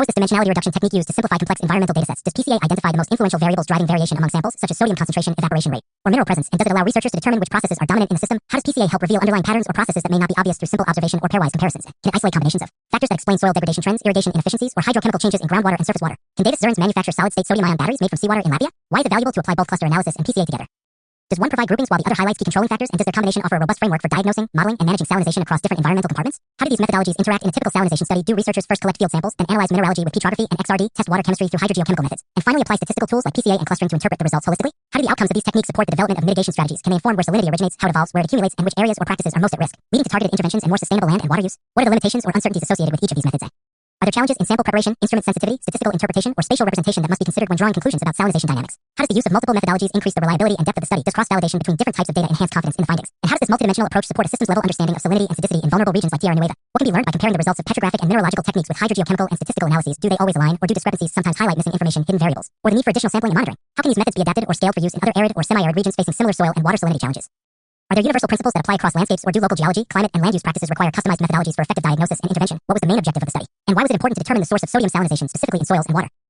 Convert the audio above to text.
How is this dimensionality reduction technique used to simplify complex environmental datasets? Does PCA identify the most influential variables driving variation among samples, such as sodium concentration, evaporation rate, or mineral presence, and does it allow researchers to determine which processes are dominant in the system? How does PCA help reveal underlying patterns or processes that may not be obvious through simple observation or pairwise comparisons? Can it isolate combinations of factors that explain soil degradation trends, irrigation inefficiencies, or hydrochemical changes in groundwater and surface water? Can Davis Zerns manufacture solid-state sodium-ion batteries made from seawater in Latvia? Why is it valuable to apply both cluster analysis and PCA together? Does one provide groupings while the other highlights key controlling factors, and does their combination offer a robust framework for diagnosing, modeling, and managing salinization across different environmental compartments? How do these methodologies interact in a typical salinization study? Do researchers first collect field samples, then analyze mineralogy with petrography and XRD, test water chemistry through hydrogeochemical methods, and finally apply statistical tools like PCA and clustering to interpret the results holistically? How do the outcomes of these techniques support the development of mitigation strategies? Can they inform where salinity originates, how it evolves, where it accumulates, and which areas or practices are most at risk, leading to targeted interventions and more sustainable land and water use? What are the limitations or uncertainties associated with each of these methods? Are there challenges in sample preparation, instrument sensitivity, statistical interpretation, or spatial representation that must be considered when drawing conclusions about salinization dynamics? How does the use of multiple methodologies increase the reliability and depth of the study? Does cross-validation between different types of data enhance confidence in the findings? And how does this multidimensional approach support a systems-level understanding of salinity and acidicity in vulnerable regions like Tierra Nueva? What can be learned by comparing the results of petrographic and mineralogical techniques with hydrogeochemical and statistical analyses? Do they always align, or do discrepancies sometimes highlight missing information, hidden variables, or the need for additional sampling and monitoring? How can these methods be adapted or scaled for use in other arid or semi-arid regions facing similar soil and water salinity challenges? Are there universal principles that apply across landscapes, or do local geology, climate, and land use practices require customized methodologies for effective diagnosis and intervention? What was the main objective of the study? And why was it important to determine the source of sodium salinization specifically in soils and water?